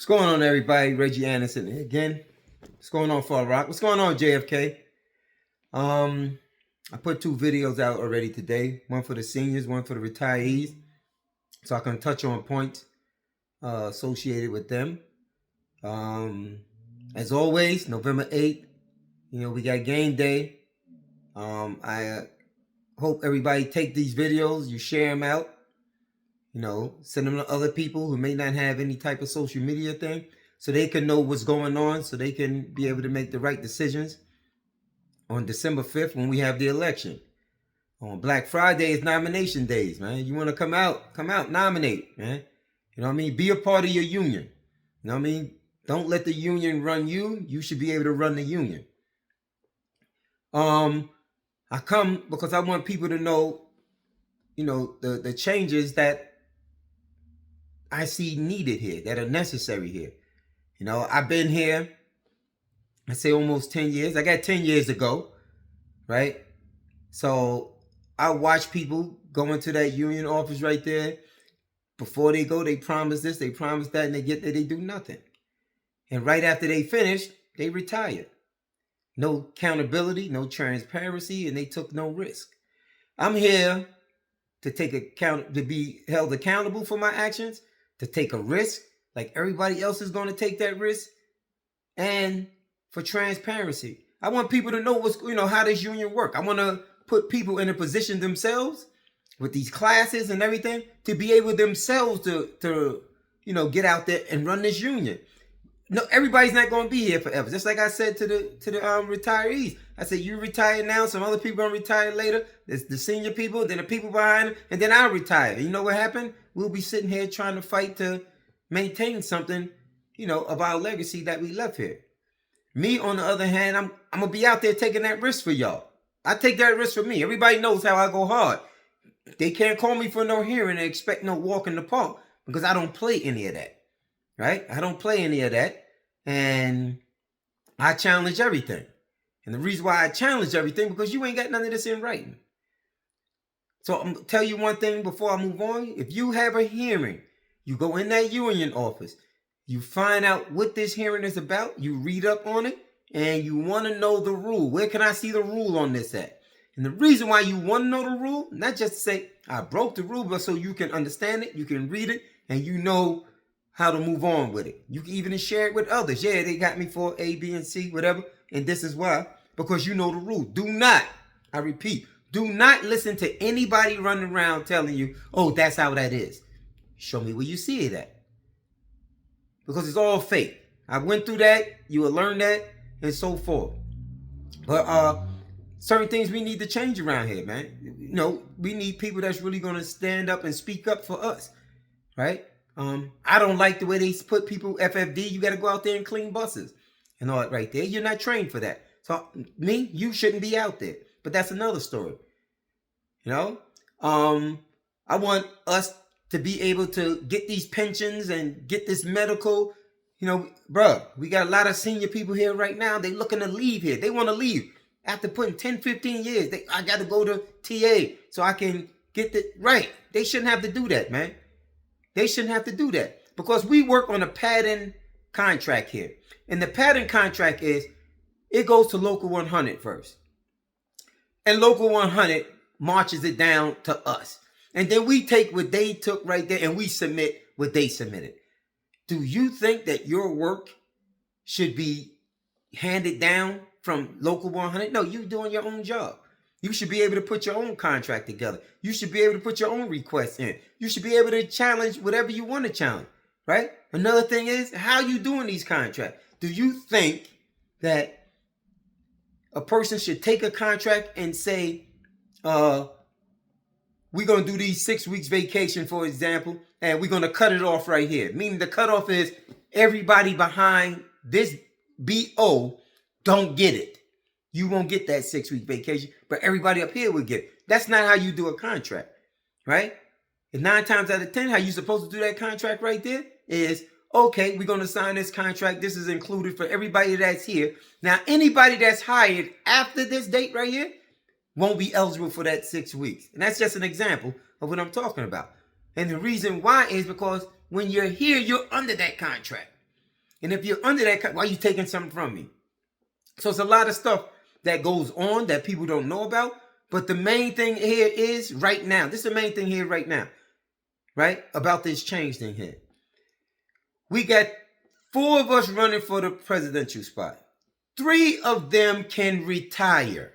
What's going on, everybody? Reggie Anderson again. What's going on, Far Rock? What's going on, JFK? I put 2 videos out already today. One for the seniors, one for the retirees. So I can touch on points associated with them. As always, November 8th, we got game day. I hope everybody take these videos, you share them out. Send them to other people who may not have any type of social media thing so they can know what's going on, so they can be able to make the right decisions on December 5th when we have the election. On Black Friday is nomination days, man. You want to come out, nominate, man. You know what I mean? Be a part of your union. You know what I mean? Don't let the union run you. You should be able to run the union. I come because I want people to know, the changes that I see needed here, that are necessary here. I've been here, I say almost 10 years. I got 10 years to go, right? So I watch people go into that union office right there. Before they go, they promise this, they promise that, and they get there, they do nothing. And right after they finish, they retire. No accountability, no transparency, and they took no risk. I'm here to to be held accountable for my actions, to take a risk like everybody else is going to take that risk, and for transparency. I want people to know how this union work. I want to put people in a position themselves with these classes and everything to be able themselves to get out there and run this union. No, everybody's not going to be here forever. Just like I said to the retirees, I said, you retire now, some other people going to retire later. There's the senior people, then the people behind them, and then I'll retire. You know what happened? We'll be sitting here trying to fight to maintain something, of our legacy that we left here. Me, on the other hand, I'm going to be out there taking that risk for y'all. I take that risk for me. Everybody knows how I go hard. They can't call me for no hearing and expect no walk in the park because I don't play any of that. Right? I don't play any of that. And I challenge everything. And the reason why I challenge everything, because you ain't got none of this in writing. So I'm going to tell you one thing before I move on. If you have a hearing, you go in that union office, you find out what this hearing is about, you read up on it, and you want to know the rule. Where can I see the rule on this at? And the reason why you want to know the rule, not just to say, I broke the rule, but so you can understand it, you can read it, and you know how to move on with it. You can even share it with others. Yeah, they got me for A, B, and C, whatever. And this is why. Because you know the rule. Do not, I repeat, do not listen to anybody running around telling you, oh, that's how that is. Show me where you see it at. Because it's all fake. I went through that. You will learn that. And so forth. But certain things we need to change around here, man. We need people that's really going to stand up and speak up for us. Right? I don't like the way they put people, FFD, you got to go out there and clean buses and all that right there. You're not trained for that. So you shouldn't be out there. But that's another story. I want us to be able to get these pensions and get this medical. Bruh, we got a lot of senior people here right now. They looking to leave here. They want to leave. After putting 10, 15 years, I got to go to TA so I can get the right. They shouldn't have to do that, man. They shouldn't have to do that because we work on a pattern contract here. And the pattern contract is it goes to Local 100 first. And Local 100 marches it down to us. And then we take what they took right there and we submit what they submitted. Do you think that your work should be handed down from Local 100? No, you're doing your own job. You should be able to put your own contract together. You should be able to put your own requests in. You should be able to challenge whatever you want to challenge, right? Another thing is, how you doing these contracts? Do you think that a person should take a contract and say, we're going to do these 6 weeks vacation, for example, and we're going to cut it off right here? Meaning the cutoff is everybody behind this BO don't get it. You won't get that 6-week vacation, but everybody up here will get it. That's not how you do a contract, right? And 9 times out of 10, how you supposed to do that contract right there is, okay, we're going to sign this contract. This is included for everybody that's here. Now, anybody that's hired after this date right here won't be eligible for that 6 weeks. And that's just an example of what I'm talking about. And the reason why is because when you're here, you're under that contract. And if you're under that, why are you taking something from me? So it's a lot of stuff that goes on that people don't know about. But the main thing here is right now. This is the main thing here right now, right? About this change thing here. We got 4 of us running for the presidential spot. 3 of them can retire.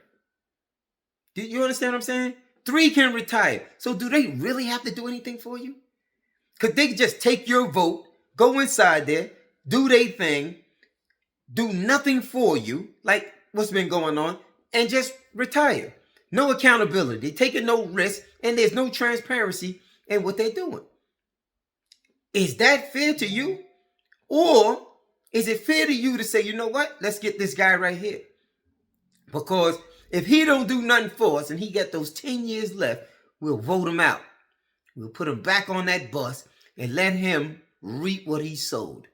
Do you understand what I'm saying? 3 can retire. So do they really have to do anything for you? Could they just take your vote, go inside there, do their thing, do nothing for you, like what's been going on, and just retire? No accountability, taking no risk, and there's no transparency in what they're doing. Is that fair to you? Or is it fair to you to say, you know what? Let's get this guy right here. Because if he don't do nothing for us and he got those 10 years left, we'll vote him out. We'll put him back on that bus and let him reap what he sowed.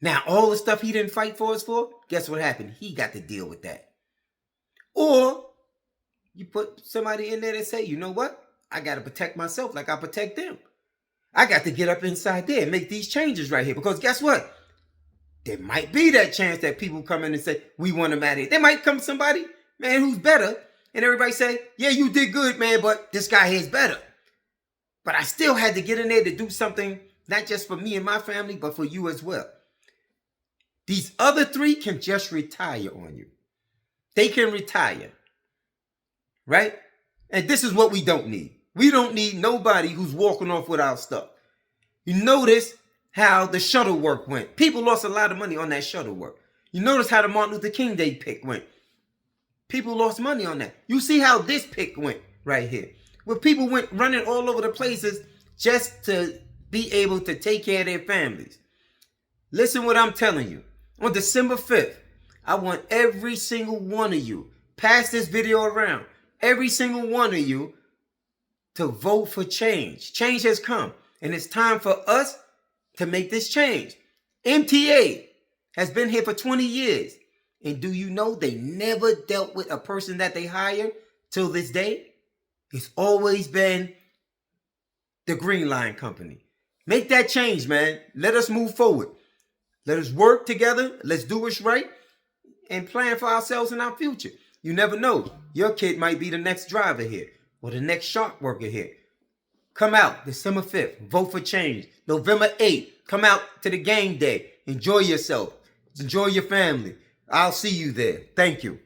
Now, all the stuff he didn't fight for us for, guess what happened? He got to deal with that. Or you put somebody in there that say, you know what? I got to protect myself like I protect them. I got to get up inside there and make these changes right here. Because guess what? There might be that chance that people come in and say, we want him out of here. There might come somebody, man, who's better. And everybody say, yeah, you did good, man, but this guy here is better. But I still had to get in there to do something, not just for me and my family, but for you as well. These other 3 can just retire on you. They can retire. Right? And this is what we don't need. We don't need nobody who's walking off with our stuff. You notice how the shuttle work went. People lost a lot of money on that shuttle work. You notice how the Martin Luther King Day pick went. People lost money on that. You see how this pick went right here. Where people went running all over the places just to be able to take care of their families. Listen what I'm telling you. On December 5th, I want every single one of you, pass this video around, every single one of you to vote for change. Change has come, and it's time for us to make this change. MTA has been here for 20 years, and do you know they never dealt with a person that they hired till this day? It's always been the Green Line Company. Make that change, man. Let us move forward. Let us work together. Let's do what's right and plan for ourselves and our future. You never know. Your kid might be the next driver here or the next shop worker here. Come out December 5th. Vote for change. November 8th. Come out to the game day. Enjoy yourself. Enjoy your family. I'll see you there. Thank you.